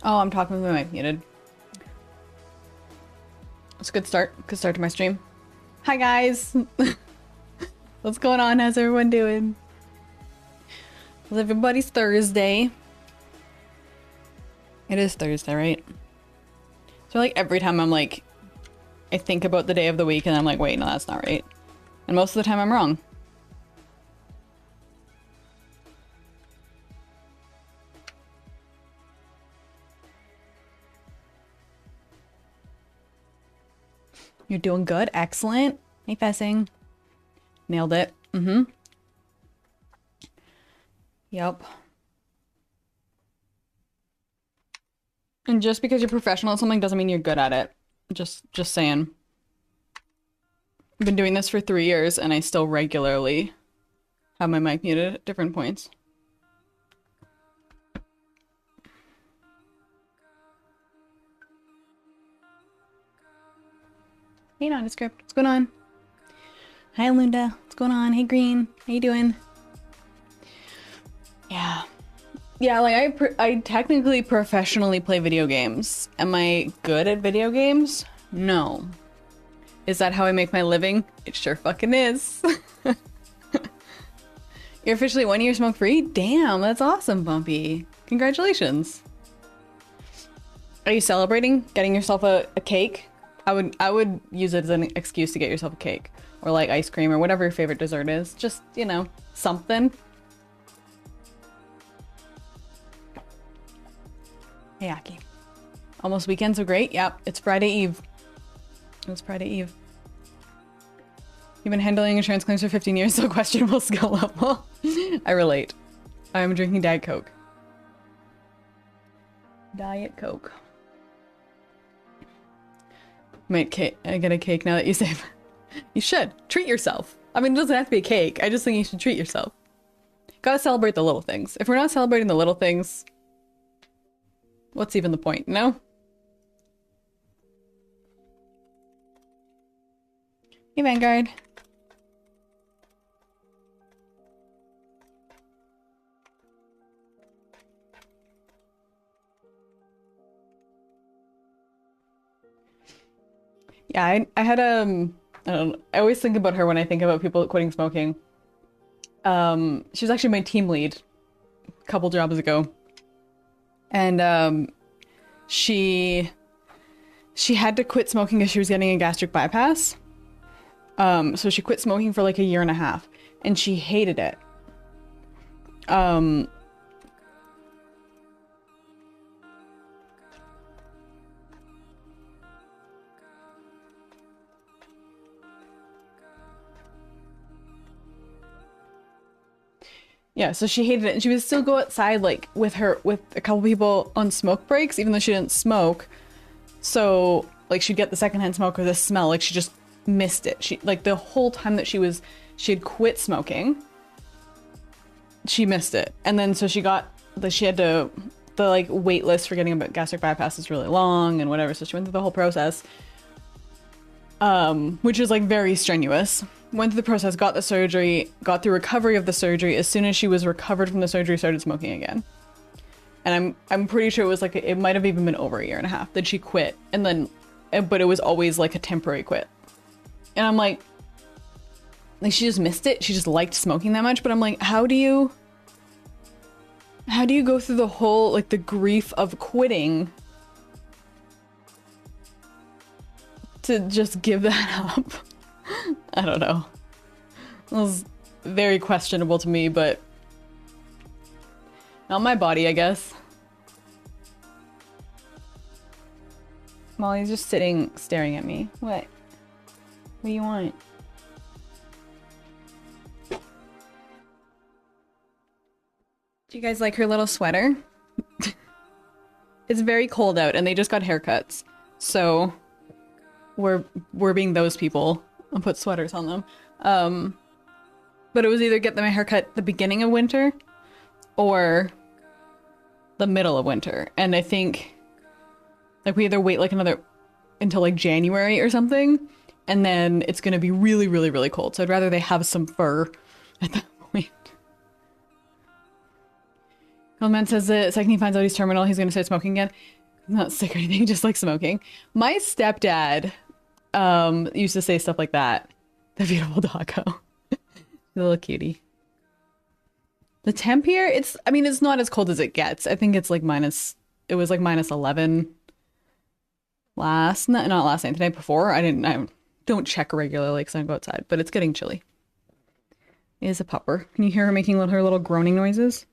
Oh, I'm talking with my mic muted. It's a good start. Good start to my stream. Hi guys! What's going on? How's everyone doing? How's everybody's Thursday? It is Thursday, right? So like every time I'm like, I think about the day of the week and I'm like, wait, no, that's not right. And most of the time I'm wrong. You're doing good. Excellent. Hey, Fessing. Nailed it. Mm-hmm. Yep. And just because you're professional at something doesn't mean you're good at it. Just saying. I've been doing this for 3 years and I still regularly have my mic muted at different points. Hey, Nondescript. What's going on? Hi, Lunda. What's going on? Hey, Green. How you doing? Yeah. Yeah, like I technically professionally play video games. Am I good at video games? No. Is that how I make my living? It sure fucking is. You're officially 1 year smoke free? Damn, that's awesome, Bumpy. Congratulations. Are you celebrating getting yourself a cake? I would use it as an excuse to get yourself a cake or like ice cream or whatever your favorite dessert is. Just, you know, something. Hey, Aki. Almost weekend, so great. Yep, it's Friday Eve. It was Friday Eve. You've been handling insurance claims for 15 years, so questionable skill level. I relate. I'm drinking Diet Coke. Diet Coke. Might get a cake now that you say you should treat yourself. I mean, it doesn't have to be a cake. I just think you should treat yourself. Gotta celebrate the little things. If we're not celebrating the little things, what's even the point, no? Hey, Vanguard. Yeah, I had I don't know, I always think about her when I think about people quitting smoking. She was actually my team lead a couple jobs ago. And she had to quit smoking because she was getting a gastric bypass. So she quit smoking for like 1.5 years and she hated it. Yeah, so she hated it and she would still go outside like with a couple people on smoke breaks, even though she didn't smoke. So like she'd get the secondhand smoke or the smell, like she just missed it. She like the whole time that she had quit smoking, she missed it. And then so she had to, the like wait list for getting a gastric bypass is really long and whatever, so she went through the whole process, which is like very strenuous. Went through the process, got the surgery, got through recovery of the surgery. As soon as she was recovered from the surgery, started smoking again. And I'm pretty sure it was like, it might have even been over 1.5 years that she quit. And then, but it was always like a temporary quit. And I'm like she just missed it. She just liked smoking that much. But I'm like, how do you go through the whole, like the grief of quitting to just give that up? I don't know. It was very questionable to me, but not my body, I guess. Molly's just sitting, staring at me. What? What do you want? Do you guys like her little sweater? It's very cold out and they just got haircuts. So we're being those people and put sweaters on them. But it was either get them a haircut at the beginning of winter or the middle of winter. And I think like we either wait like until like January or something, and then it's gonna be really, really, really cold. So I'd rather they have some fur at that point. Coleman says that the second he finds out he's terminal, he's going to start smoking again. Not sick or anything, just like smoking. My stepdad used to say stuff like that. The beautiful doggo. The little cutie. The temp here, it's not as cold as it gets. I think it's like it was like -11 not last night, the night before. I don't check regularly because I don't go outside, but it's getting chilly. It is a pupper. Can you hear her making her little groaning noises?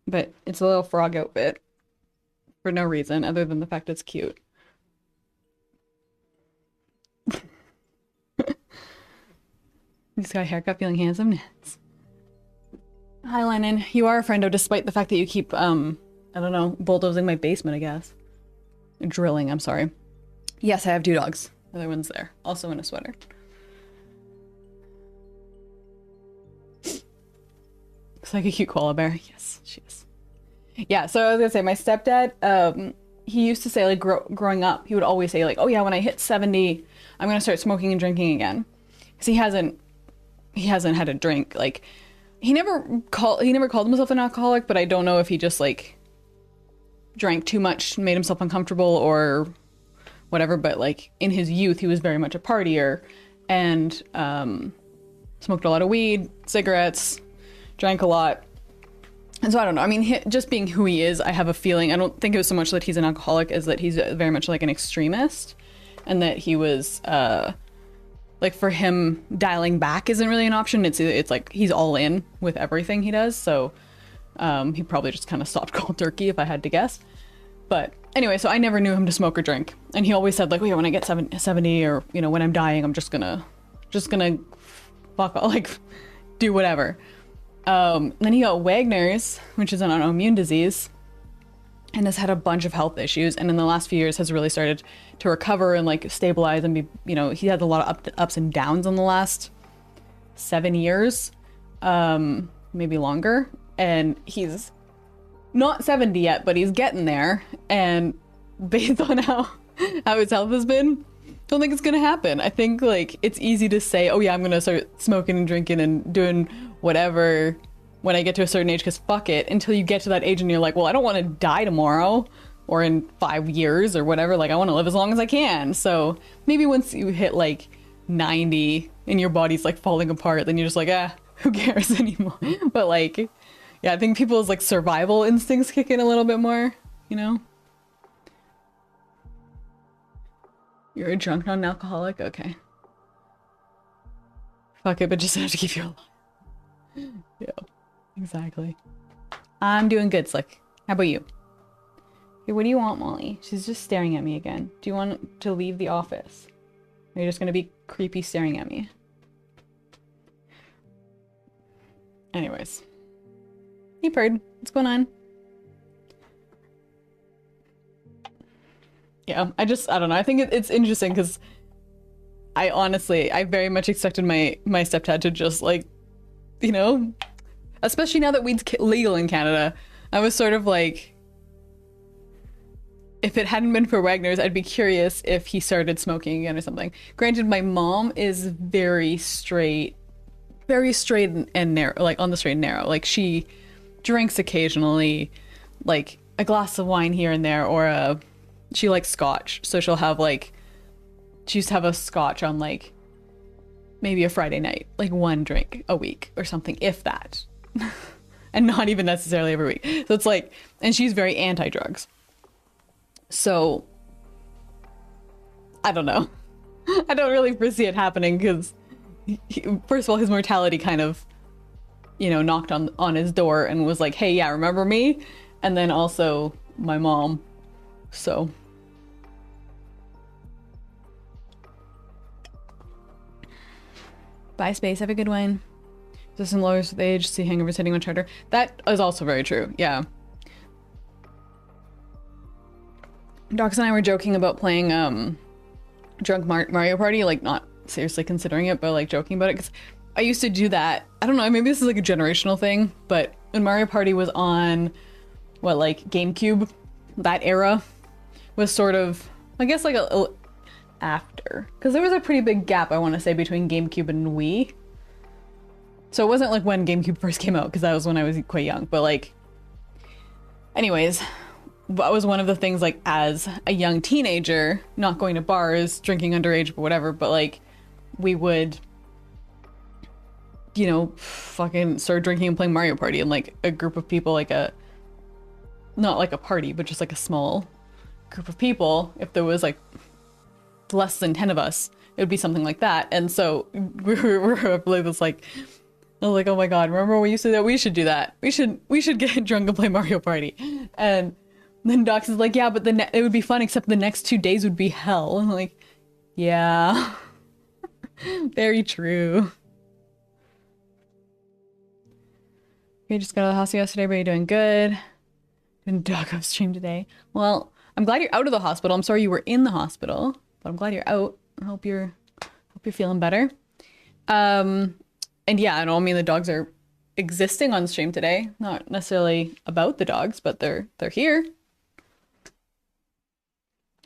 But it's a little frog outfit for no reason other than the fact it's cute. He's got a haircut, feeling handsome. Hi, Lennon. You are a friendo despite the fact that you keep, I don't know, bulldozing my basement, I guess. Drilling, I'm sorry. Yes, I have 2 dogs. The other one's there. Also in a sweater. Looks like a cute koala bear. Yes, she is. Yeah, so I was gonna say, my stepdad, he used to say, like, growing up, he would always say, like, oh yeah, when I hit 70, I'm gonna start smoking and drinking again. Because he hasn't had a drink. Like, he never called himself an alcoholic, but I don't know if he just, like, drank too much, made himself uncomfortable or whatever. But, like, in his youth, he was very much a partier and smoked a lot of weed, cigarettes, drank a lot. And so I don't know. I mean, just being who he is, I have a feeling, I don't think it was so much that he's an alcoholic as that he's very much like an extremist, and that he was, like, for him, dialing back isn't really an option. It's like he's all in with everything he does. So he probably just kind of stopped cold turkey if I had to guess. But anyway, so I never knew him to smoke or drink. And he always said, like, oh yeah, when I get 70 or, you know, when I'm dying, I'm just gonna fuck all, like, do whatever. Then he got Wagner's, which is an autoimmune disease, and has had a bunch of health issues. And in the last few years has really started to recover and, like, stabilize and be, you know, he had a lot of ups and downs in the last 7 years, maybe longer. And he's not 70 yet, but he's getting there. And based on how his health has been, don't think it's gonna happen. I think, like, it's easy to say, oh yeah, I'm gonna start smoking and drinking and doing whatever when I get to a certain age, because fuck it, until you get to that age and you're like, well, I don't want to die tomorrow or in 5 years or whatever. Like, I want to live as long as I can. So maybe once you hit, like, 90 and your body's, like, falling apart, then you're just like, who cares anymore? But, like, yeah, I think people's, like, survival instincts kick in a little bit more, you know? You're a drunk non-alcoholic? Okay. Fuck it, but just have to keep you alive. Yeah, exactly. I'm doing good, Slick. How about you? Hey, what do you want, Molly? She's just staring at me again. Do you want to leave the office? Or are you just gonna be creepy staring at me? Anyways. Hey, Purd. What's going on? Yeah, I don't know. I think it's interesting because I very much expected my stepdad to just, like, you know, especially now that weed's legal in Canada, I was sort of like, if it hadn't been for Wagner's, I'd be curious if he started smoking again or something. Granted, my mom is very straight and narrow, like on the straight and narrow. Like, she drinks occasionally, like a glass of wine here and there, or she likes scotch, so she'll have, like, she used to have a scotch on, like, maybe a Friday night, like 1 drink a week or something, if that. And not even necessarily every week. So it's like, and she's very anti-drugs. So, I don't know. I don't really foresee it happening because, first of all, his mortality kind of, you know, knocked on his door and was like, hey, yeah, remember me? And then also my mom. So... Bye, Space. Have a good one. Resistant lowers with age. See hangovers hitting much harder. That is also very true. Yeah. Docs and I were joking about playing Drunk Mario Party. Like, not seriously considering it, but, like, joking about it. Because I used to do that. I don't know. Maybe this is, like, a generational thing. But when Mario Party was on, what, like, GameCube, that era was sort of, I guess, like, a after, because there was a pretty big gap, I want to say, between GameCube and Wii. So it wasn't like when GameCube first came out, because that was when I was quite young. But like, anyways, that was one of the things, like, as a young teenager, not going to bars, drinking underage, but whatever, but like, we would, you know, fucking start drinking and playing Mario Party, and like a group of people, like not like a party, but just like a small group of people. If there was like less than 10 of us, it would be something like that. And so we're like this, like, I was like, oh my god, remember when we used to do that? We should do that. We should get drunk and play Mario Party. And then Docs is like, yeah, but it would be fun, except the next 2 days would be hell. I'm like, yeah. Very true. We just got out of the hospital yesterday, but you're doing good. Didn't doggo stream today. Well, I'm glad you're out of the hospital. I'm sorry you were in the hospital, but I'm glad you're out. I hope you're feeling better. And yeah, I don't mean the dogs are existing on stream today. Not necessarily about the dogs, but they're here.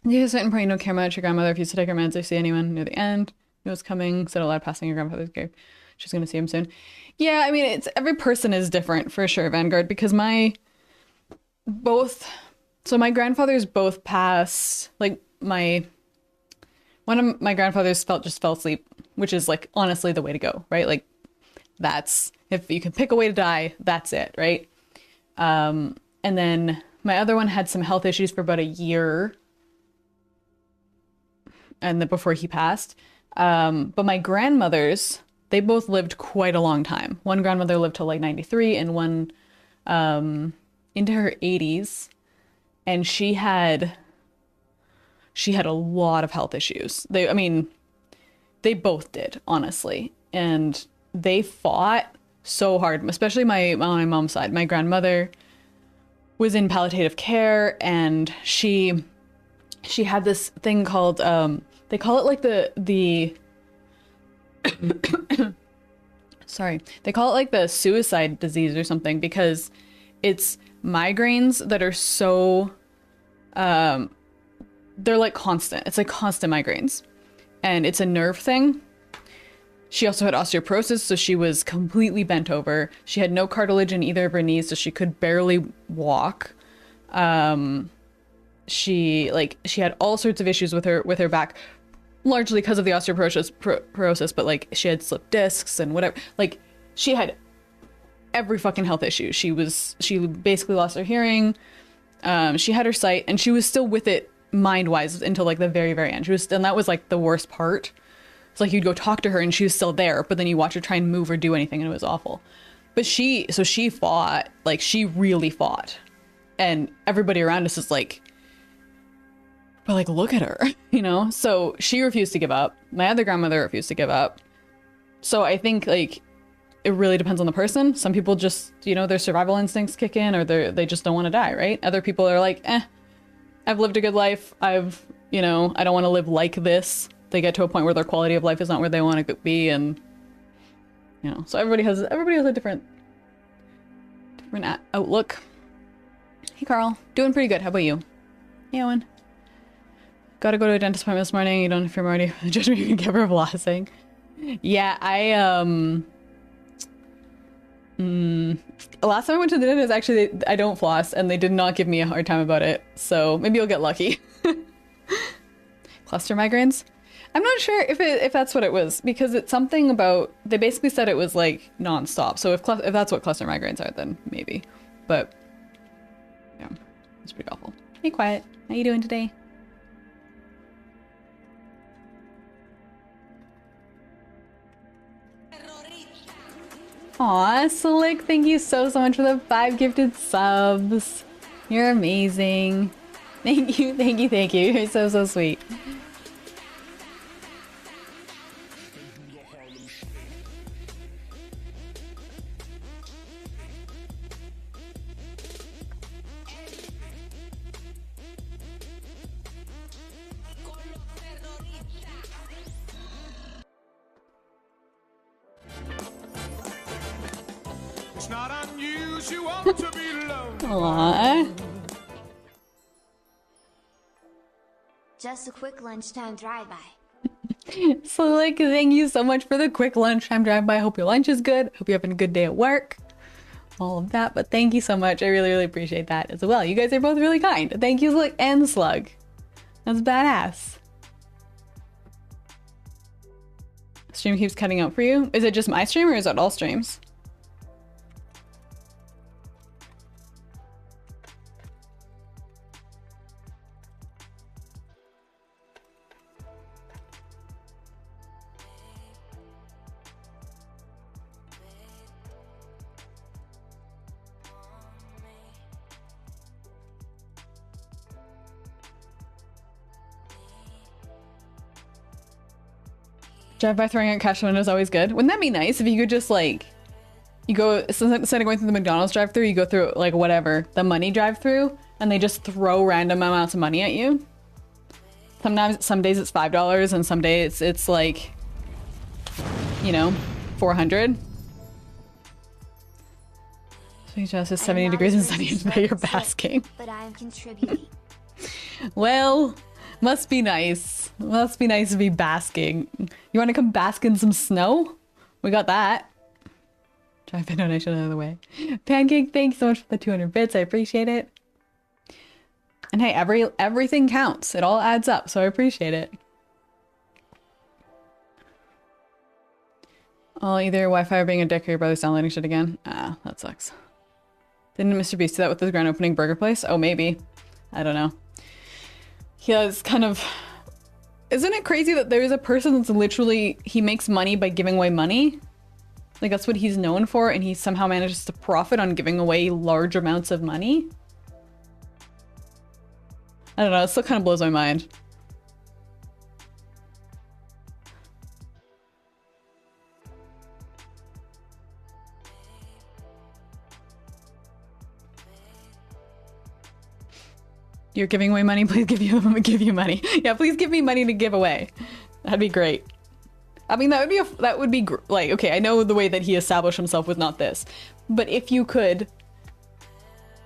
You sit and pray no care much. Your grandmother refused to take her meds or see anyone near the end. Knew it was coming. Said a lot of passing your grandfather's grave. She's gonna see him soon. Yeah, I mean, it's every person is different for sure, Vanguard, because my grandfathers both passed. Like one of my grandfathers fell asleep, which is like honestly the way to go, right? Like that's, if you can pick a way to die, that's it, right? And then my other one had some health issues for about a year, and then before he passed. But my grandmothers, they both lived quite a long time. One grandmother lived till like 93, and one into her 80s, and she had a lot of health issues. They both did, honestly, and they fought so hard, especially on my mom's side. My grandmother was in palliative care, and she had this thing called they call it like the sorry, they call it like the suicide disease or something, because it's migraines that are so they're like constant. It's like constant migraines, and it's a nerve thing. She also had osteoporosis, so she was completely bent over. She had no cartilage in either of her knees, so she could barely walk. She had all sorts of issues with her back, largely because of the osteoporosis, but like she had slipped discs and whatever. Like she had every fucking health issue. She basically lost her hearing. She had her sight, and she was still with it mind-wise until like the very, very end. And that was like the worst part. It's like you'd go talk to her and she was still there, but then you watch her try and move or do anything, and it was awful. But she fought, like she really fought. And everybody around us is like, but like, look at her, you know? So she refused to give up. My other grandmother refused to give up. So I think like, it really depends on the person. Some people just, you know, their survival instincts kick in, or they just don't want to die, right? Other people are like, I've lived a good life. I don't want to live like this. They get to a point where their quality of life is not where they want to be, and you know, so everybody has a different outlook. Hey Carl, doing pretty good. How about you? Hey Owen. Gotta go to a dentist appointment this morning. You don't know if you're already judge me, you can give her a blessing. Yeah, last time I went to the dentist, actually, I don't floss, and they did not give me a hard time about it. So maybe you'll get lucky. Cluster migraines? I'm not sure if that's what it was, because it's something about, they basically said it was like nonstop. So if that's what cluster migraines are, then maybe. But yeah, it's pretty awful. Hey, Quiet. How you doing today? Aw, Slick, thank you so much for the 5 gifted subs. You're amazing. Thank you. You're so sweet. It's not unusual to be lonely. Aww. Just a quick lunchtime drive-by. So, like, thank you so much for the quick lunchtime drive by. I hope your lunch is good. Hope you're having a good day at work. All of that. But thank you so much. I really, really appreciate that as well. You guys are both really kind. Thank you, Slick and Slug. That's badass. Stream keeps cutting out for you. Is it just my stream or is it all streams? Drive-by throwing out cash window is always good. Wouldn't that be nice if you could just like, you go, instead of going through the McDonald's drive-through, you go through like whatever, the money drive-through, and they just throw random amounts of money at you. Sometimes, some days it's $5, and some days it's like, you know, 400. Sweet Justice, 70 degrees and sunny today. You're basking. But I am contributing. Well, must be nice. Must be nice to be basking. You want to come bask in some snow? We got that. Drive-in donation out of the way. Pancake, thanks so much for the 200 bits. I appreciate it. And hey, everything counts. It all adds up, so I appreciate it. Well, either Wi-Fi or being a dick or your brother's downloading shit again. Ah, that sucks. Didn't Mr. Beast do that with his grand opening burger place? Oh, maybe. I don't know. He has kind of... Isn't it crazy that there's a person that's literally... He makes money by giving away money? Like, that's what he's known for, and he somehow manages to profit on giving away large amounts of money? I don't know, it still kind of blows my mind. You're giving away money, please give you money. Yeah, please give me money to give away. That'd be great. I mean, that would be like, okay, I know the way that he established himself was not this, but if you could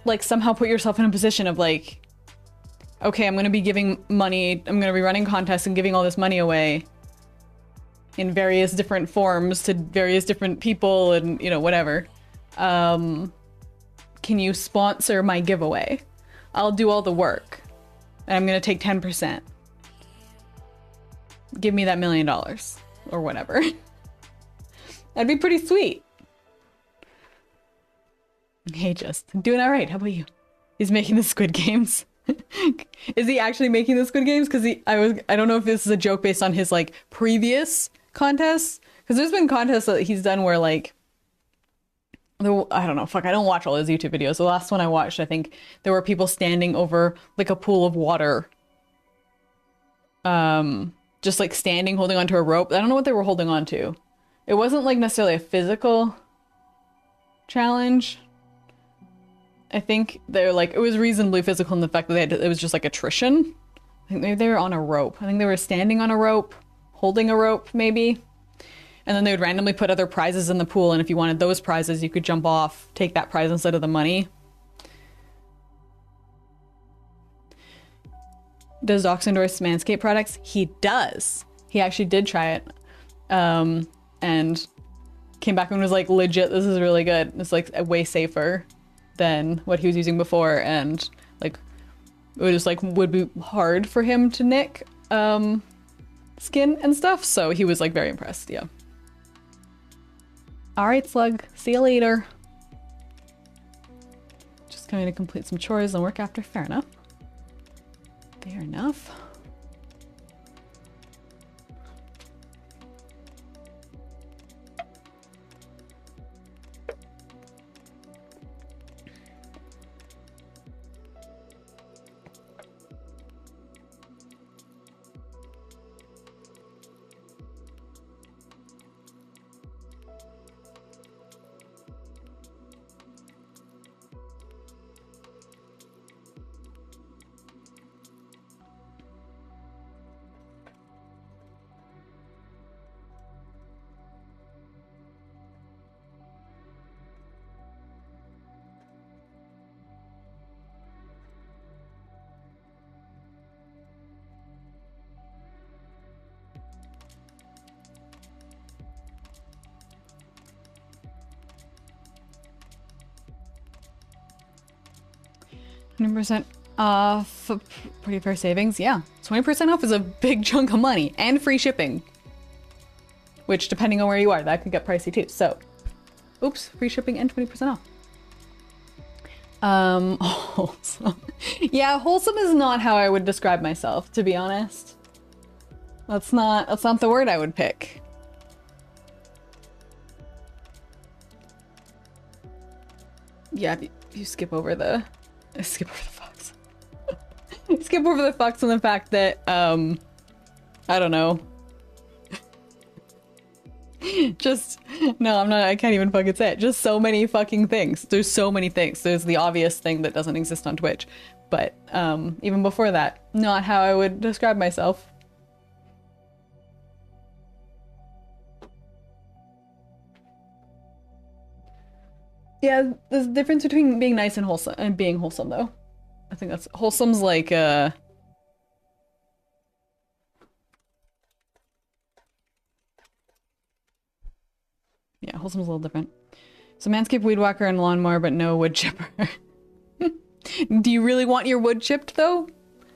like somehow put yourself in a position of like, okay, I'm going to be giving money, I'm going to be running contests and giving all this money away in various different forms to various different people and, you know, whatever. Can you sponsor my giveaway? I'll do all the work and I'm going to take 10%. Give me that $1 million or whatever. That'd be pretty sweet. Hey, just doing all right. How about you? He's making the Squid Games. Is he actually making the Squid Games? Because I don't know if this is a joke based on his like previous contests. Because there's been contests that he's done where like, I don't know, fuck, I don't watch all his YouTube videos. The last one I watched, I think there were people standing over like a pool of water. Just like standing, holding onto a rope. I don't know what they were holding on to. It wasn't like necessarily a physical challenge. I think they're like, it was reasonably physical in the fact that it was just like attrition. I think maybe they were on a rope. I think they were standing on a rope, holding a rope maybe. And then they would randomly put other prizes in the pool. And if you wanted those prizes, you could jump off, take that prize instead of the money. Does Docs endorse Manscaped products? He does. He actually did try it. And came back and was like, legit, this is really good. It's like way safer than what he was using before. And like, it was like, would be hard for him to nick skin and stuff. So he was like very impressed. Yeah. All right, Slug. See you later. Just coming to complete some chores and work after. Fair enough. Fair enough. 20% off, pretty fair savings. Yeah, 20% off is a big chunk of money and free shipping. Which, depending on where you are, that could get pricey too. So, oops, free shipping and 20% off. Wholesome. Yeah, wholesome is not how I would describe myself, to be honest. That's not the word I would pick. Yeah, if you skip over the fucks. Skip over the fucks and the fact that, I don't know. Just, no, I'm not, I can't even fucking say it. Just so many fucking things. There's so many things. There's the obvious thing that doesn't exist on Twitch. But, even before that, not how I would describe myself. Yeah, there's a difference between being nice and wholesome and being wholesome, though. I think that's wholesome's like yeah, wholesome's a little different. So Manscaped, Weed Whacker, and Lawnmower, but no wood chipper. Do you really want your wood chipped though?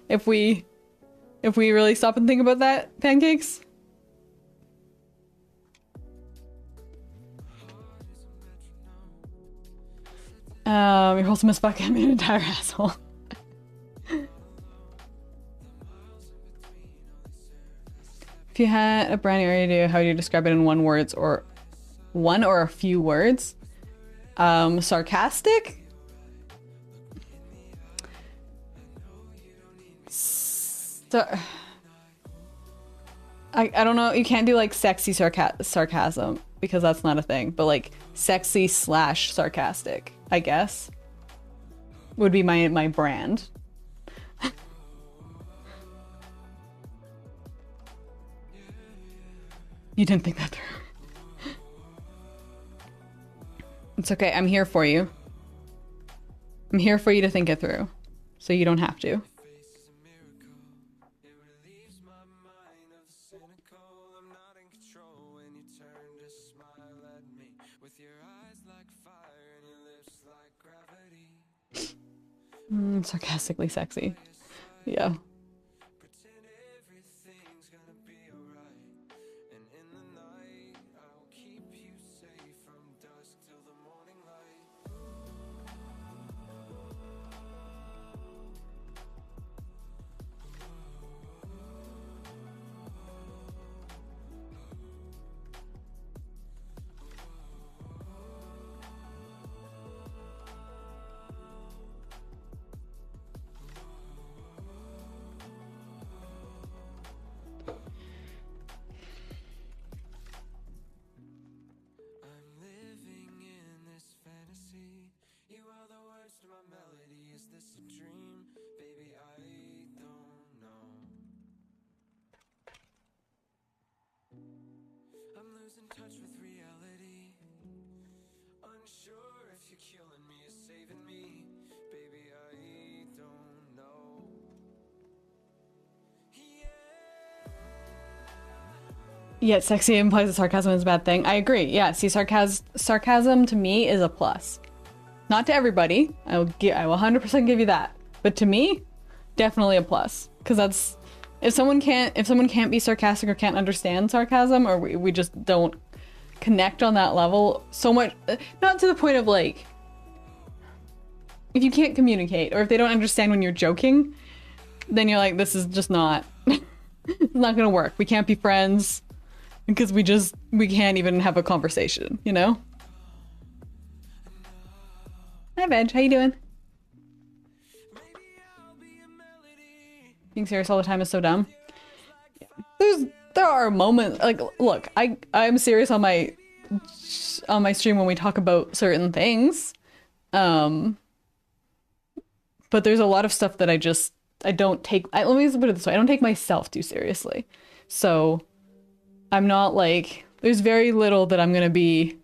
If we really stop and think about that, pancakes? You're wholesome as fuck. I'm an entire asshole. If you had a brand new area, how do you describe it in one or a few words? Sarcastic? I don't know. You can't do like sexy sarcasm because that's not a thing. But like sexy / sarcastic, I guess, would be my brand. You didn't think that through. It's okay. I'm here for you. I'm here for you to think it through, so you don't have to. Sarcastically sexy. Yeah. Yet sexy implies that sarcasm is a bad thing. I agree. Yeah, see, sarcasm to me is a plus. Not to everybody. I will 100% give you that. But to me, definitely a plus. Because that's if someone can't be sarcastic or can't understand sarcasm, or we just don't connect on that level so much, not to the point of like, if you can't communicate or if they don't understand when you're joking, then you're like, this is just not it's not gonna work. We can't be friends. Because we can't even have a conversation, you know? Hi, Veg. How you doing? Being serious all the time is so dumb. Yeah. There are moments, like, look, I'm serious on my stream when we talk about certain things. But there's a lot of stuff that I don't take, let me just put it this way, I don't take myself too seriously. So I'm not like, there's very little that I'm gonna be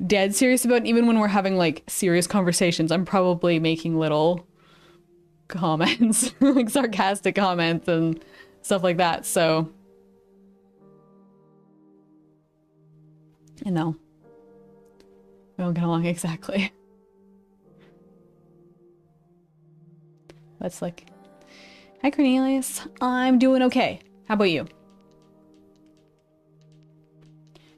dead serious about. Even when we're having like serious conversations, I'm probably making little comments, like sarcastic comments and stuff like that. So, you know, we don't get along exactly. That's like, hi Cornelius. I'm doing okay. How about you?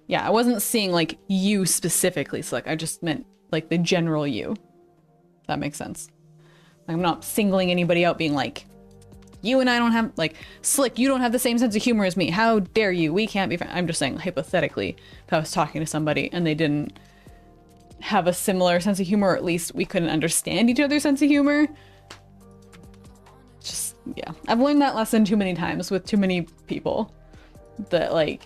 Yeah, I wasn't seeing like you specifically, Slick. I just meant like the general you. If that makes sense. I'm not singling anybody out being like, you and I don't have, like, Slick, you don't have the same sense of humor as me. How dare you? We can't be friends. I'm just saying, hypothetically, if I was talking to somebody and they didn't have a similar sense of humor, or at least we couldn't understand each other's sense of humor. Just, yeah. I've learned that lesson too many times with too many people. That, like,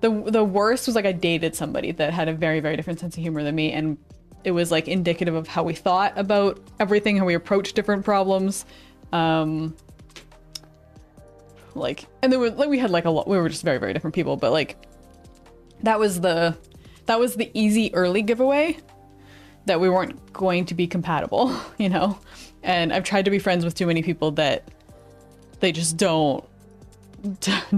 the worst was, like, I dated somebody that had a very, very different sense of humor than me, and it was, like, indicative of how we thought about everything, how we approached different problems. Like, and there was, like, we had, like, a lot, we were just very, very different people, but, like, that was the easy early giveaway that we weren't going to be compatible, you know? And I've tried to be friends with too many people that they just don't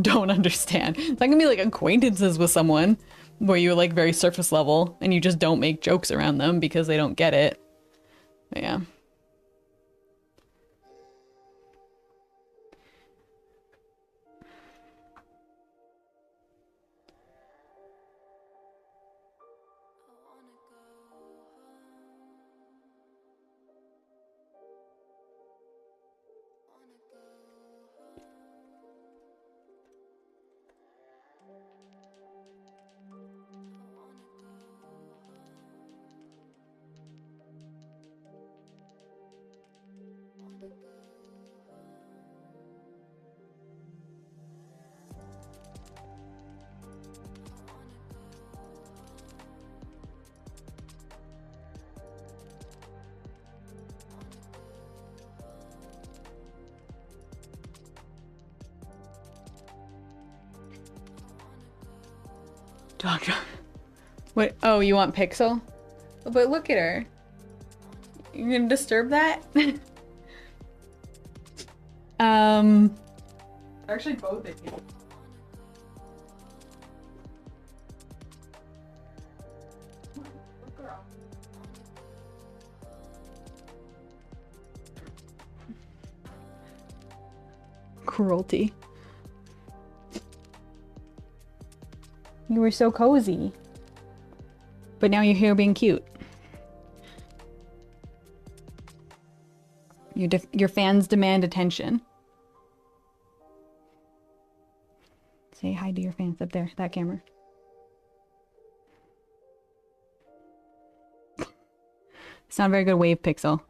understand. It's not gonna be like acquaintances with someone where you're like very surface level and you just don't make jokes around them because they don't get it. But yeah. Dog. What? Oh, you want Pixel? But look at her. You're gonna disturb that? Actually, both of you. Cruelty. You were so cozy. But now you're here being cute. Your fans demand attention. Say hi to your fans up there, that camera. It's not a very good wave, Pixel.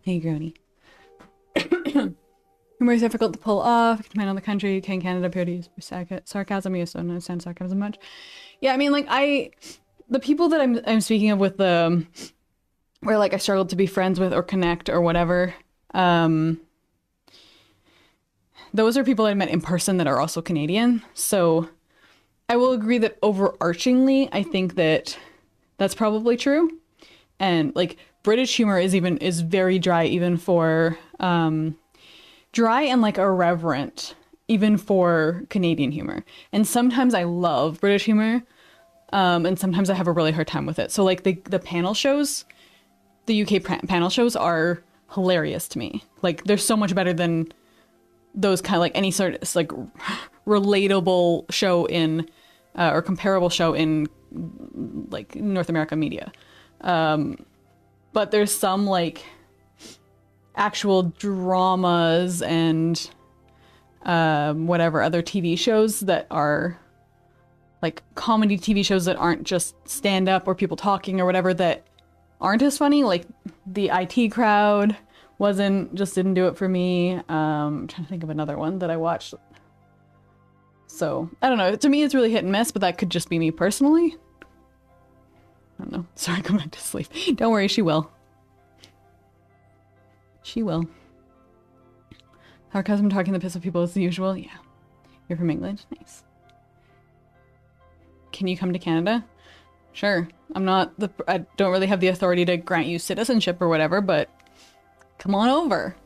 Hey, Grony. Humor is difficult to pull off. It can depend on the country. Can Canada appear to use sarcasm? You don't understand sarcasm much. Yeah, I mean, like, the people that I'm speaking of with the, where, like, I struggled to be friends with or connect or whatever, those are people I met in person that are also Canadian. So I will agree that overarchingly, I think that that's probably true. And, like, British humor is very dry, even for, dry and like irreverent even for Canadian humor. And sometimes I love British humor, and sometimes I have a really hard time with it. So like the panel shows, the UK panel shows are hilarious to me. Like they're so much better than those kind of like any sort of like relatable show in or comparable show in like North America media. But there's some like actual dramas and whatever other TV shows that are like comedy TV shows that aren't just stand up or people talking or whatever that aren't as funny. Like the IT Crowd didn't do it for me. I'm trying to think of another one that I watched. So I don't know. To me, it's really hit and miss, but that could just be me personally. I don't know. Sorry, go back to sleep. Don't worry, she will. She will. Sarcasm talking the piss of people as usual. Yeah. You're from England? Nice. Can you come to Canada? Sure. I don't really have the authority to grant you citizenship or whatever, but come on over.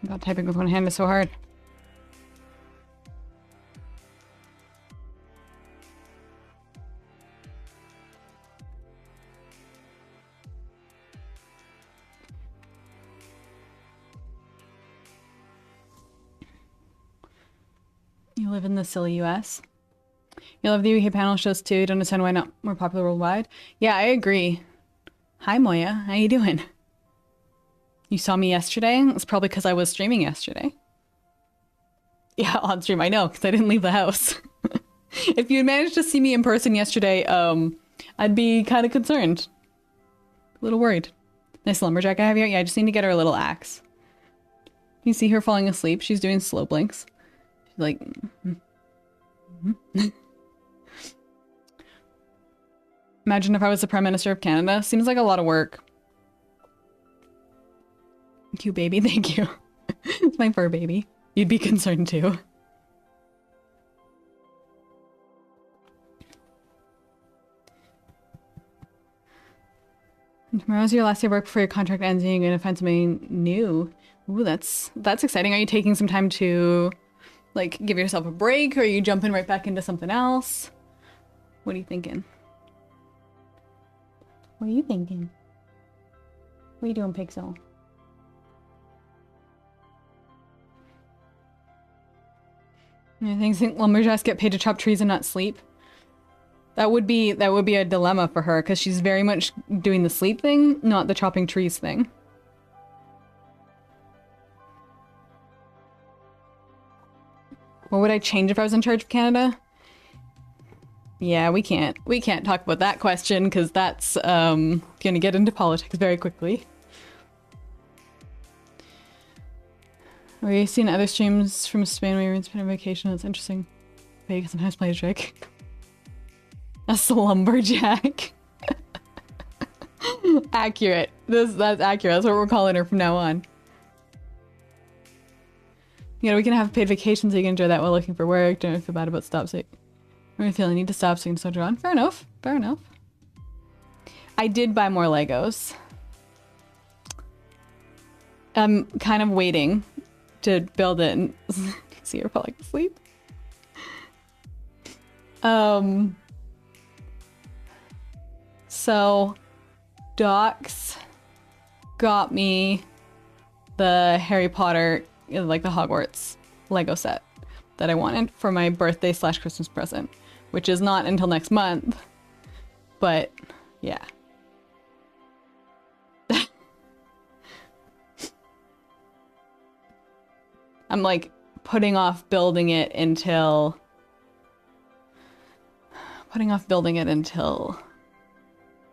God, typing with one hand is so hard. You live in the silly US. You love the UK panel shows too. You don't understand why not more popular worldwide. Yeah, I agree. Hi Moya, how you doing? You saw me yesterday? It's probably because I was streaming yesterday. Yeah, on stream, I know, because I didn't leave the house. If you had managed to see me in person yesterday, I'd be kind of concerned. A little worried. Nice lumberjack I have here. Yeah, I just need to get her a little axe. You see her falling asleep? She's doing slow blinks. She's like... Imagine if I was the Prime Minister of Canada. Seems like a lot of work. Thank you, baby. Thank you. It's my fur baby. You'd be concerned too. And tomorrow's your last day of work before your contract ends and you're gonna find something new. Ooh, that's exciting. Are you taking some time to like give yourself a break, or are you jumping right back into something else? What are you thinking? What are you thinking? What are you doing, Pixel? I think lumberjacks get paid to chop trees and not sleep. That would be a dilemma for her because she's very much doing the sleep thing, not the chopping trees thing. What would I change if I was in charge of Canada? Yeah, we can't talk about that question because that's gonna get into politics very quickly. We've seen other streams from Spain where you're in Spain on vacation. It's interesting. Vegas sometimes play a trick. A lumberjack. Accurate. That's accurate. That's what we're calling her from now on. You know, we can have paid vacations so you can enjoy that while looking for work. Don't feel bad about stop sick. I feel I need to stop so you can soldier on. Fair enough. Fair enough. I did buy more Legos. I'm kind of waiting to build it and see her falling asleep. So Docs got me the Harry Potter, like the Hogwarts Lego set that I wanted for my birthday / Christmas present, which is not until next month, but yeah. I'm like putting off building it until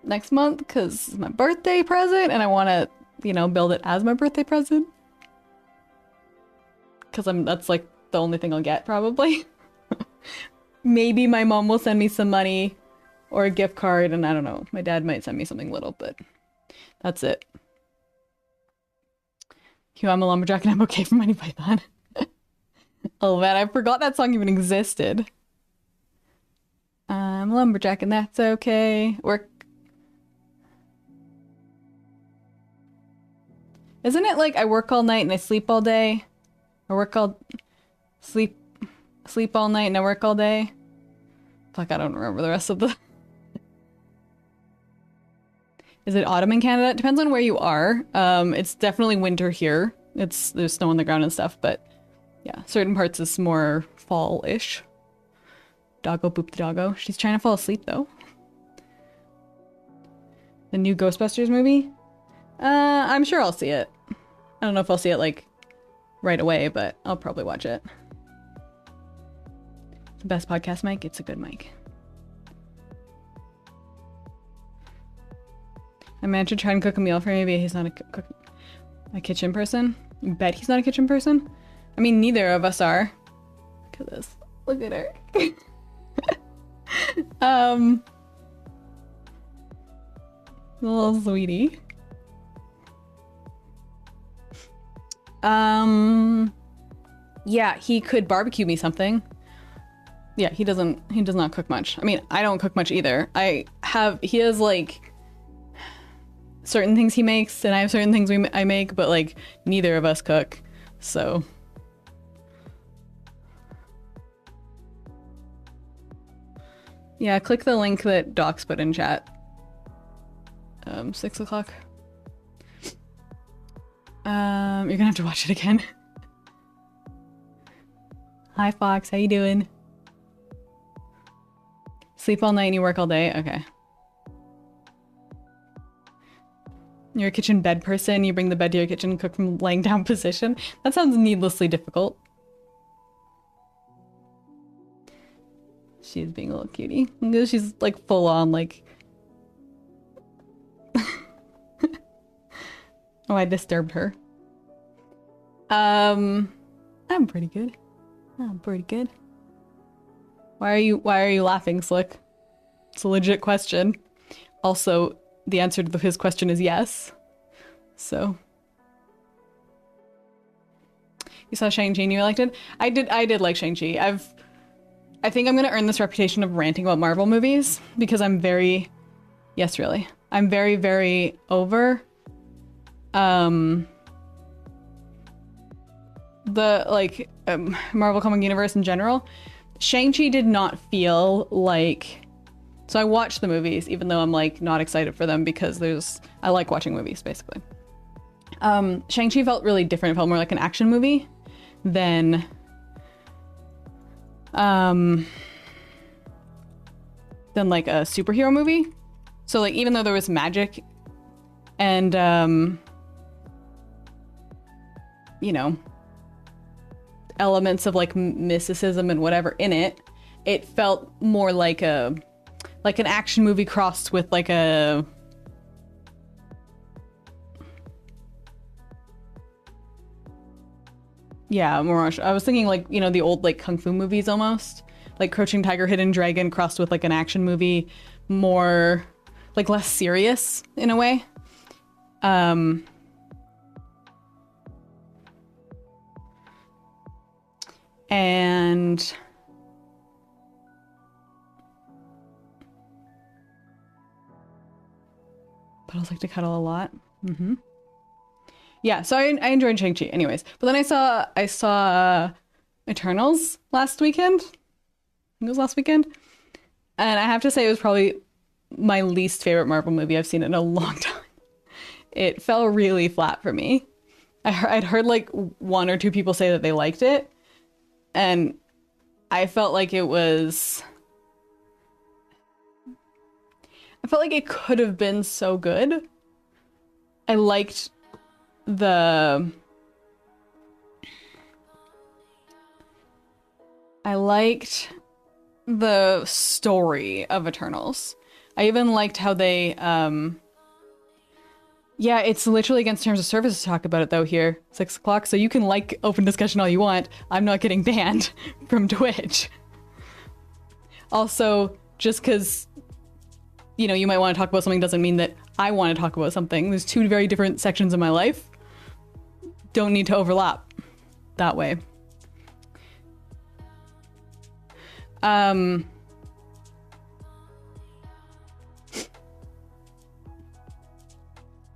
next month because it's my birthday present and I want to, you know, build it as my birthday present. Because that's like the only thing I'll get probably. Maybe my mom will send me some money or a gift card, and I don't know. My dad might send me something little, but that's it. Hugh, I'm a lumberjack and I'm okay for Money Python. Oh man, I forgot that song even existed. I'm a lumberjack and that's okay. Work. Isn't it like I work all night and I sleep all day? I sleep all night and I work all day? Fuck, I don't remember the rest of the... Is it autumn in Canada? It depends on where you are. It's definitely winter here. There's snow on the ground and stuff, but yeah, certain parts is more fall-ish. Doggo boop the doggo. She's trying to fall asleep though. The new Ghostbusters movie? I'm sure I'll see it. I don't know if I'll see it like right away, but I'll probably watch it. The best podcast mic? It's a good mic. I managed to try and cook a meal for me, but he's not a kitchen person. You bet he's not a kitchen person? I mean, neither of us are. Look at this. Look at her. Little sweetie. Yeah, he could barbecue me something. Yeah, he does not cook much. I mean, I don't cook much either. He has like certain things he makes and I have certain things I make, but like neither of us cook. So yeah, click the link that Docs put in chat. 6 o'clock. You're gonna have to watch it again. Hi Fox, how you doing? Sleep all night and you work all day? Okay. You're a kitchen bed person, you bring the bed to your kitchen and cook from laying down position? That sounds needlessly difficult. She's being a little cutie. She's like full on like... Oh, I disturbed her. I'm pretty good. I'm pretty good. Why are you laughing, Slick? It's a legit question. Also, the answer to his question is yes. So. You saw Shang-Chi and you liked it? I did like Shang-Chi. I think I'm gonna earn this reputation of ranting about Marvel movies because I'm very, yes, really. I'm very, very over the like Marvel comic universe in general. Shang-Chi did not feel like, so I watched the movies even though I'm like not excited for them because I like watching movies basically. Shang-Chi felt really different. It felt more like an action movie than like a superhero movie. So like even though there was magic and you know, elements of like mysticism and whatever in it, it felt more like an action movie crossed with like a more. I was thinking like, you know, the old like kung fu movies almost, like Crouching Tiger, Hidden Dragon crossed with like an action movie, more like less serious in a way. And puddles like to cuddle a lot. Mm-hmm. Yeah, so I enjoyed Shang-Chi anyways. But then I saw Eternals last weekend. I think it was last weekend. And I have to say it was probably my least favorite Marvel movie I've seen in a long time. It fell really flat for me. I'd heard like one or two people say that they liked it. And I felt like it could have been so good. I liked the story of Eternals. I even liked how they yeah, it's literally against terms of service to talk about it though here, 6 o'clock, so you can like open discussion all you want. I'm not getting banned from Twitch. Also, just because, you know, you might want to talk about something doesn't mean that I want to talk about something. There's two very different sections of my life. Don't need to overlap that way.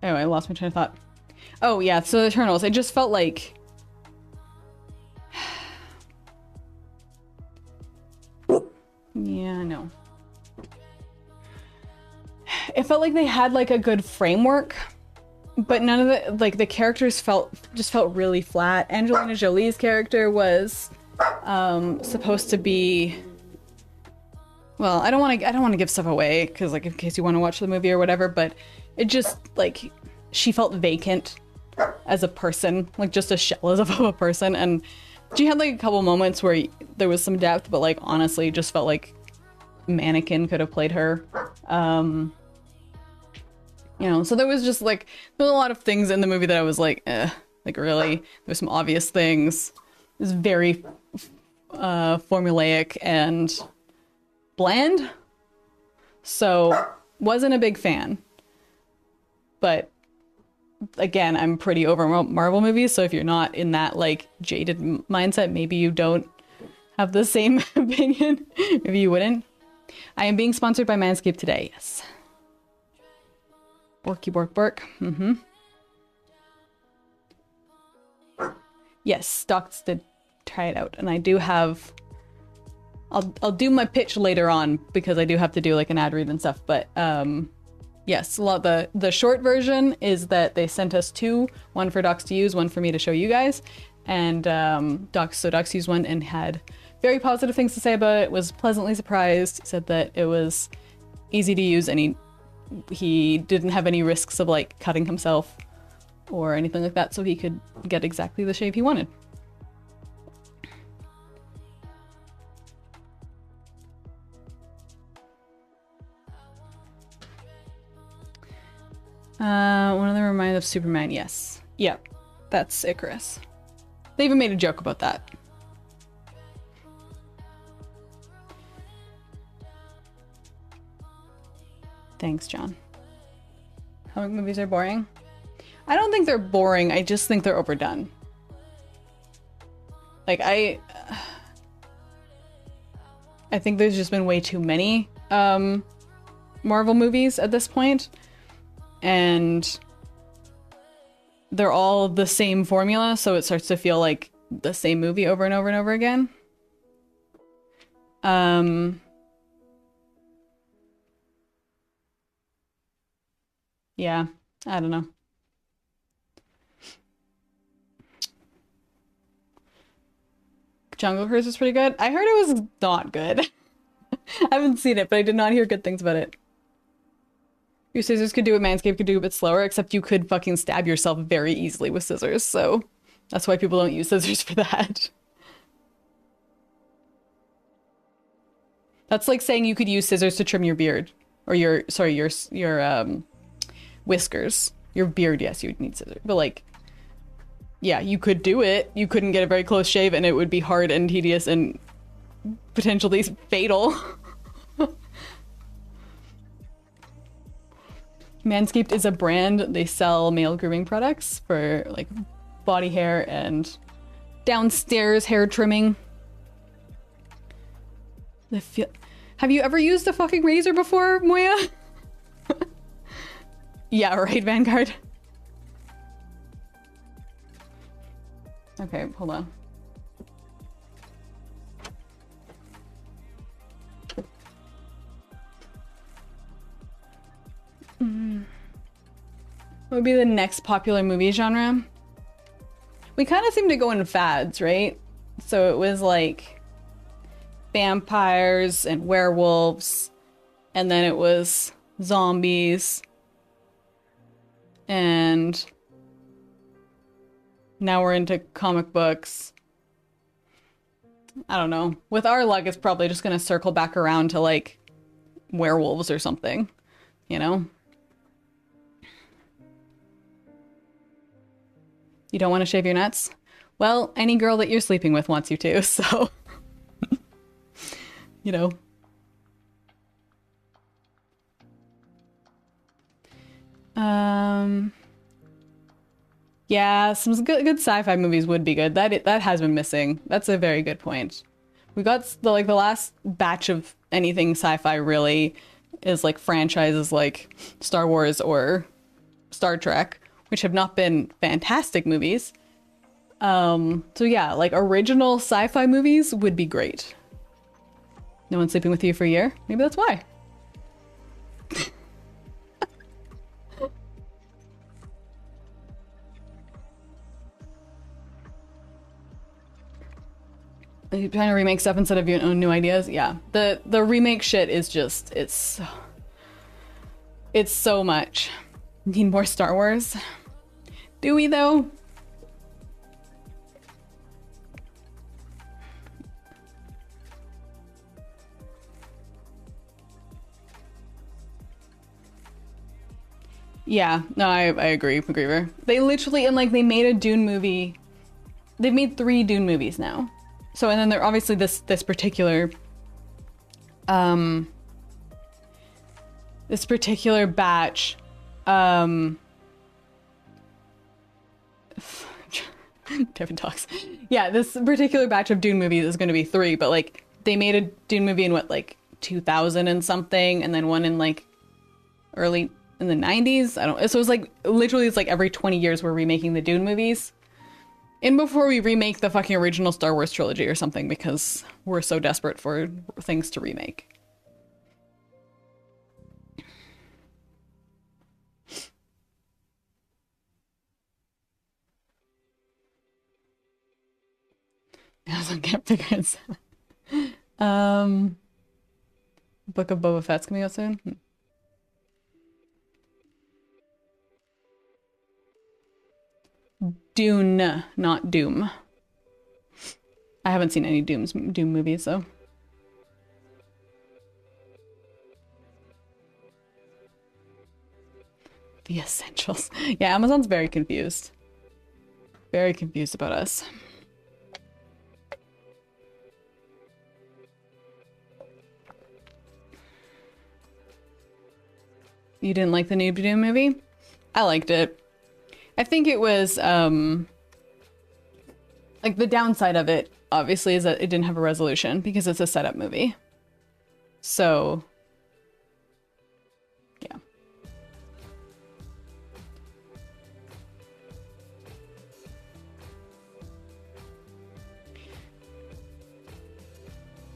Anyway, I lost my train of thought. Oh yeah, so the Eternals, it just felt like yeah, no. It felt like they had like a good framework, but none of the like the characters felt really flat. Angelina Jolie's character was supposed to be, well, I don't want to give stuff away because like in case you want to watch the movie or whatever, but it just like she felt vacant as a person, like just a shell of a person. And she had like a couple moments where there was some depth, but like honestly just felt like Mannequin could have played her. You know, so there was just like there was a lot of things in the movie that I was like, like really, there's some obvious things. It was very formulaic and bland, so wasn't a big fan. But again, I'm pretty over Marvel movies, so if you're not in that like jaded mindset, maybe you don't have the same opinion. Maybe you wouldn't. I am being sponsored by Manscaped today, yes. Borky bork bork. Mm-hmm. Yes, Docs did try it out, and I do have. I'll do my pitch later on because I do have to do like an ad read and stuff. But yes, the short version is that they sent us two, one for Docs to use, one for me to show you guys, and Docs used one and had very positive things to say about it. Was pleasantly surprised. Said that it was easy to use, and he didn't have any risks of like cutting himself or anything like that, so he could get exactly the shave he wanted. One of them reminded of Superman. Yes. Yep. That's Icarus. They even made a joke about that. Thanks, John. Comic movies are boring? I don't think they're boring. I just think they're overdone. Like, I think there's just been way too many Marvel movies at this point. And they're all the same formula, so it starts to feel like the same movie over and over and over again. Yeah, I don't know. Jungle Cruise is pretty good. I heard it was not good. I haven't seen it, but I did not hear good things about it. Your scissors could do what Manscaped could do a bit slower, except you could fucking stab yourself very easily with scissors, so that's why people don't use scissors for that. That's like saying you could use scissors to trim your beard. Or your whiskers. Your beard, yes, you would need scissors. But like, yeah, you could do it. You couldn't get a very close shave and it would be hard and tedious and potentially fatal. Manscaped is a brand. They sell male grooming products for like body hair and downstairs hair trimming. Have you ever used a fucking razor before, Moya? Yeah, right, Vanguard. Okay, hold on. What would be the next popular movie genre? We kind of seem to go in fads, right? So it was like vampires and werewolves, and then it was zombies, and now we're into comic books. I don't know. With our luck, it's probably just gonna circle back around to like werewolves or something, you know? You don't want to shave your nuts? Well, any girl that you're sleeping with wants you to, so... you know. Yeah, some good sci-fi movies would be good. That has been missing. That's a very good point. We got the last batch of anything sci-fi really is like franchises like Star Wars or Star Trek, which have not been fantastic movies. So yeah, like original sci-fi movies would be great. No one's sleeping with you for a year? Maybe that's why. Are you trying to remake stuff instead of your own new ideas? Yeah. The remake shit is just, it's so much. Need more Star Wars? Do we though? Yeah, no, I agree, McGreever. They literally, and like they made a Dune movie. They've made 3 Dune movies now. So, and then they're obviously this particular batch, Devin talks. Yeah, this particular batch of Dune movies is going to be 3, but like they made a Dune movie in what, like 2000 and something, and then one in like early in the 90s. I don't. So it was like literally it's like every 20 years we're remaking the Dune movies. In before we remake the fucking original Star Wars trilogy or something, because we're so desperate for things to remake. Amazon can't figure it out. Book of Boba Fett's coming out soon. Dune, not Doom. I haven't seen any Doom movies, though. The Essentials. Yeah, Amazon's very confused. Very confused about us. You didn't like the new Doom movie? I liked it. I think it was, like, the downside of it, obviously, is that it didn't have a resolution because it's a setup movie. So, yeah.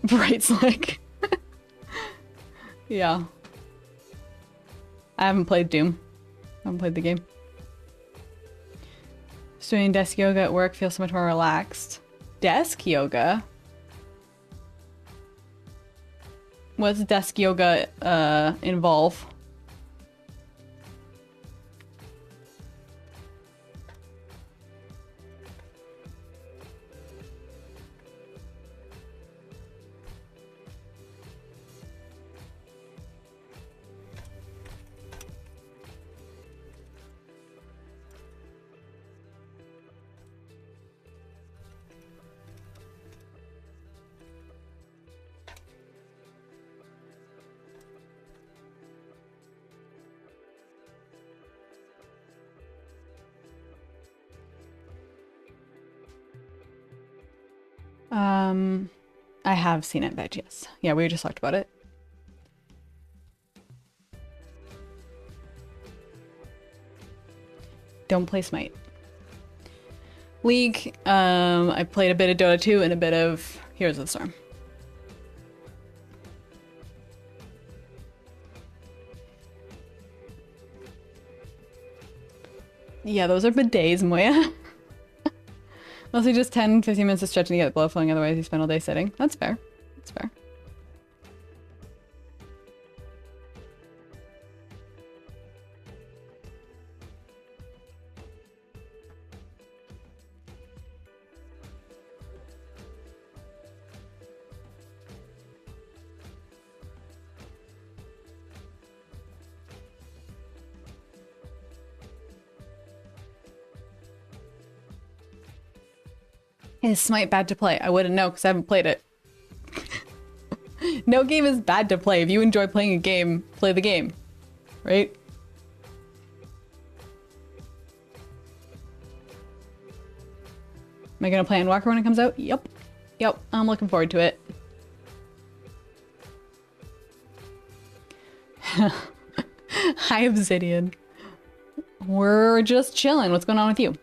Bright Slick. Yeah. I haven't played Doom. I haven't played the game. Just doing desk yoga at work feels so much more relaxed. Desk yoga? What does desk yoga involve? I have seen it, but yes. Yeah, we just talked about it. Don't play Smite. League, I played a bit of Dota 2 and a bit of Heroes of the Storm. Yeah, those are bidets, Moya. Mostly just 10, 15 minutes of stretching to get the blood flowing, otherwise you spend all day sitting. That's fair. That's fair. Is Smite bad to play? I wouldn't know because I haven't played it. No game is bad to play. If you enjoy playing a game, play the game. Right? Am I gonna play Endwalker when it comes out? Yep. Yep, I'm looking forward to it. Hi, Obsidian. We're just chilling. What's going on with you?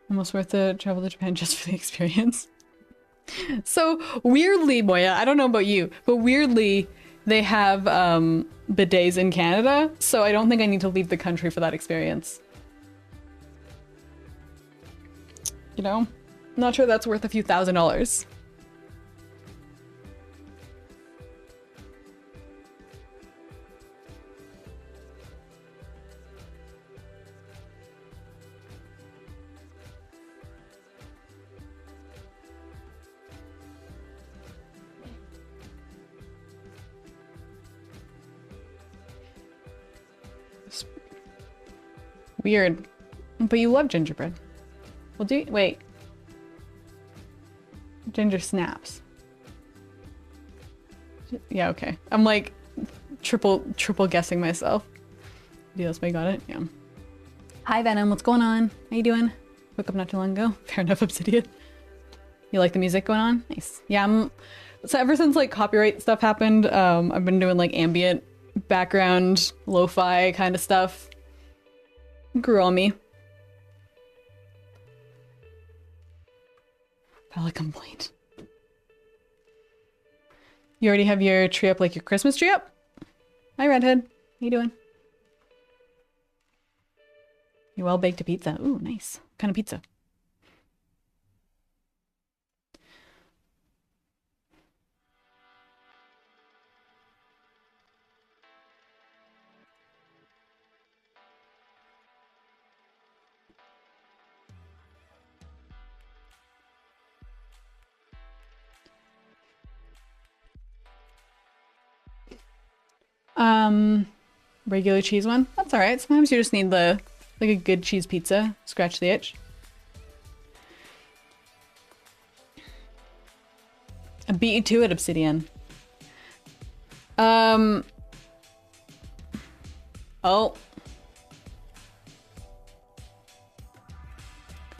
Almost worth the travel to Japan just for the experience. So weirdly, Moya, I don't know about you, but weirdly, they have bidets in Canada, so I don't think I need to leave the country for that experience. You know? Not sure that's worth a few $1,000s. Weird. But you love gingerbread. Well, do you? Wait. Ginger snaps. Yeah, okay. I'm like triple guessing myself. Deals, I got it. Yeah. Hi, Venom. What's going on? How you doing? Woke up not too long ago. Fair enough, Obsidian. You like the music going on? Nice. Yeah, so ever since like copyright stuff happened, I've been doing like ambient background lo-fi kind of stuff grew on me. Fella complaint. You already have your tree up, like your Christmas tree up? Hi, Redhead. How you doing? You well baked a pizza. Ooh, nice. What kind of pizza? Regular cheese one? That's alright. Sometimes you just need like a good cheese pizza. Scratch the itch. I beat you to it, Obsidian. Oh.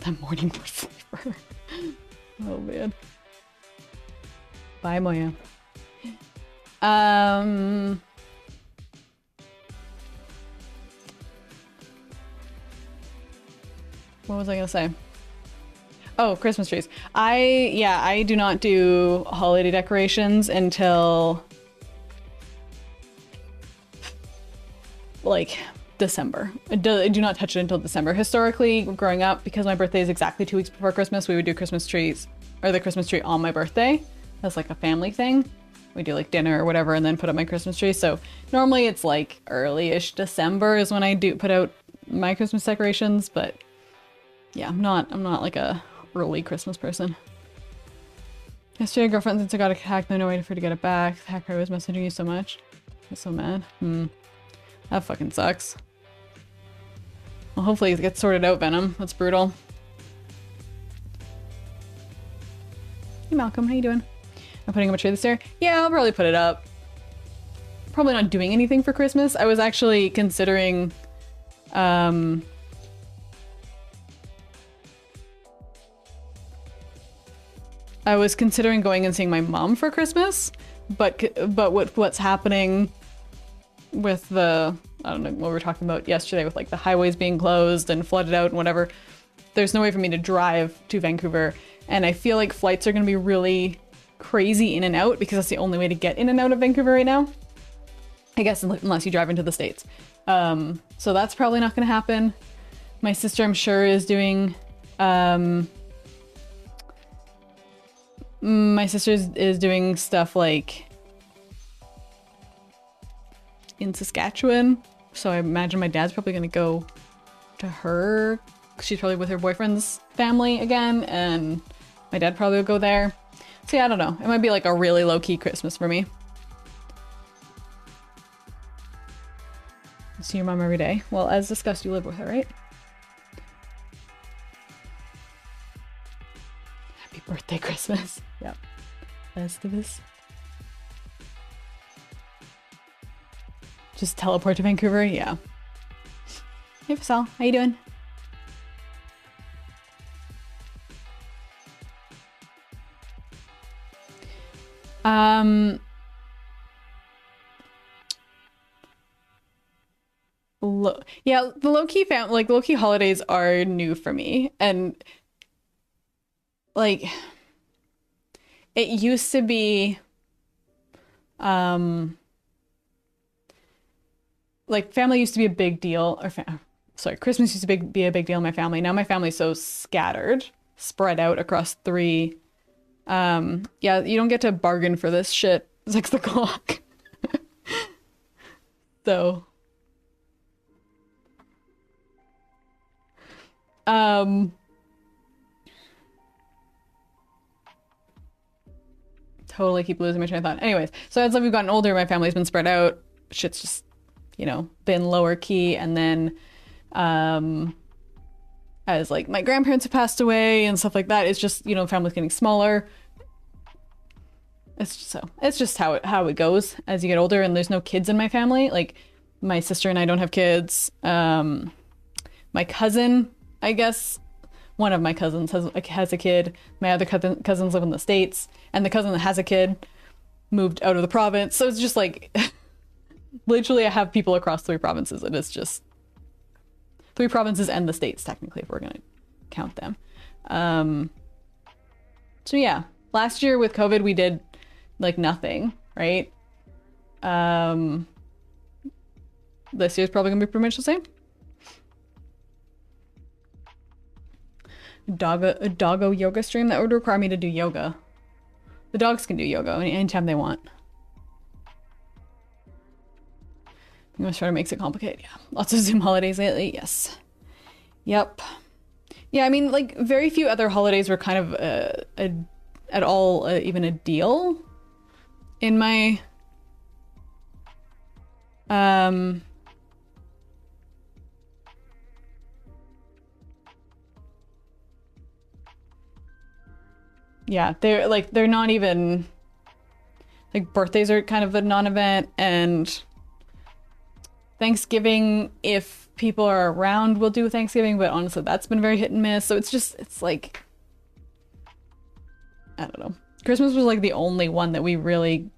That morning wood flavor. Oh man. Bye, Moya. What was I gonna say? Oh, Christmas trees. I do not do holiday decorations until like December. I do not touch it until December. Historically, growing up, because my birthday is exactly 2 weeks before Christmas, we would do Christmas trees, or the Christmas tree on my birthday. That's like a family thing. We do like dinner or whatever and then put up my Christmas tree. So normally it's like early-ish December is when I do put out my Christmas decorations, but yeah, I'm not like a early Christmas person. Yesterday, girlfriend since I got hacked, no way for her to get it back. The hacker was messaging you so much. I'm so mad. That fucking sucks. Well, hopefully it gets sorted out, Venom. That's brutal. Hey Malcolm, how you doing? I'm putting up a tree this year. Yeah, I'll probably put it up. Probably not doing anything for Christmas. I was actually considering going and seeing my mom for Christmas, but what's happening with the, I don't know what we were talking about yesterday with like the highways being closed and flooded out and whatever, there's no way for me to drive to Vancouver, and I feel like flights are going to be really crazy in and out because that's the only way to get in and out of Vancouver right now, I guess, unless you drive into the States. So that's probably not going to happen. My sister, I'm sure, is doing my sister is doing stuff like in Saskatchewan, so I imagine my dad's probably gonna go to her. She's probably with her boyfriend's family again, and my dad probably will go there. So yeah, I don't know. It might be like a really low-key Christmas for me. See your mom every day. Well, as discussed, you live with her, right? Happy birthday, Christmas. Yep. Festivus. Just teleport to Vancouver? Yeah. Hey, Fasal. How you doing? Yeah, the low-key holidays are new for me, and like it used to be like family used to be a big deal, or sorry, Christmas used to be a big deal in my family. Now my family's so scattered, spread out across 3. Yeah, you don't get to bargain for this shit 6 o'clock. So totally keep losing my train of thought. Anyways, so as we've gotten older, my family's been spread out. Shit's just, been lower key. And then as like my grandparents have passed away and stuff like that, it's just, family's getting smaller. It's just how it goes as you get older, and there's no kids in my family. Like my sister and I don't have kids. My cousin, I guess, one of my cousins has a kid. My other cousins live in the States, and the cousin that has a kid moved out of the province. So it's just like Literally, I have people across 3 provinces, and it's just 3 provinces and the states, technically, if we're gonna count them. So yeah, last year with COVID, we did like nothing, right? This year's probably gonna be pretty much the same. A doggo yoga stream that would require me to do yoga. The dogs can do yoga anytime they want. I'm gonna try to make it complicated. Yeah, lots of Zoom holidays lately. Yes. Yep. Yeah, I mean, like very few other holidays were kind of at all even a deal in my yeah, they're not even like birthdays are kind of a non-event, and Thanksgiving, if people are around, we'll do Thanksgiving, but honestly that's been very hit and miss. So it's like I don't know. Christmas was like the only one that we really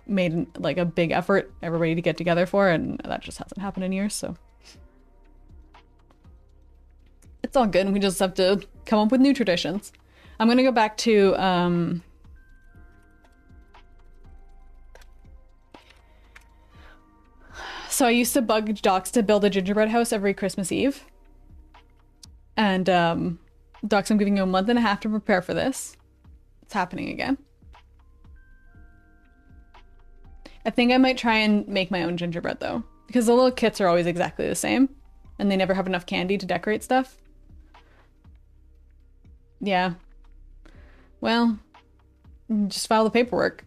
made like a big effort everybody to get together for, and that just hasn't happened in years, so it's all good. We just have to come up with new traditions. I'm gonna go back to so I used to bug Docs to build a gingerbread house every Christmas Eve. And Docs, I'm giving you a month and a half to prepare for this. It's happening again. I think I might try and make my own gingerbread though, because the little kits are always exactly the same and they never have enough candy to decorate stuff. Yeah. Well, just file the paperwork.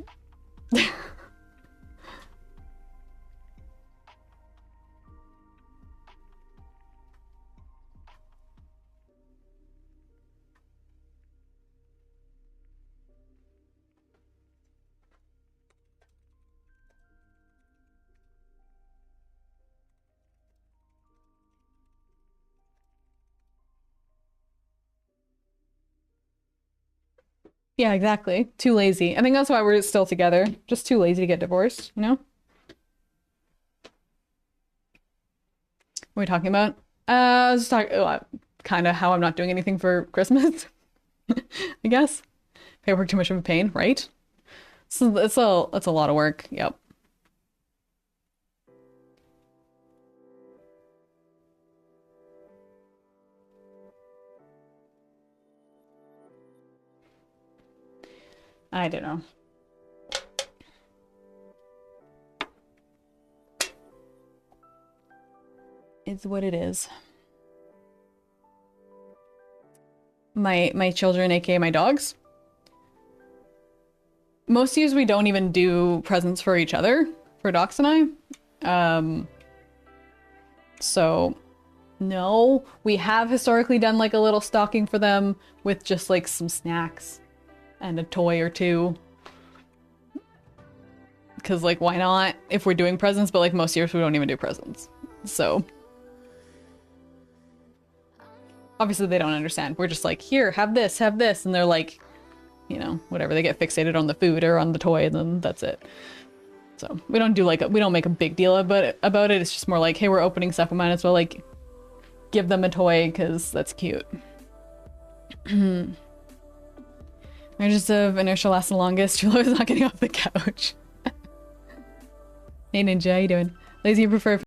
Yeah, exactly. Too lazy. I think that's why we're still together. Just too lazy to get divorced, you know? What are we talking about? I was just talking kind of how I'm not doing anything for Christmas, I guess. Paperwork too much of a pain, right? So it's a lot of work. Yep. I don't know. It's what it is. My children, aka my dogs. Most years we don't even do presents for each other, for Docs and I. So no, we have historically done like a little stocking for them with just like some snacks and a toy or two. Because like, why not if we're doing presents? But like most years we don't even do presents. So obviously they don't understand. We're just like, here, have this. And they're like, you know, whatever. They get fixated on the food or on the toy, and then that's it. So we don't do like, we don't make a big deal about it. It's just more like, hey, we're opening stuff. We might as well like give them a toy because that's cute. Marriages of inertia last the longest. True love is not getting off the couch. Hey Ninja, how you doing? Lazy, you prefer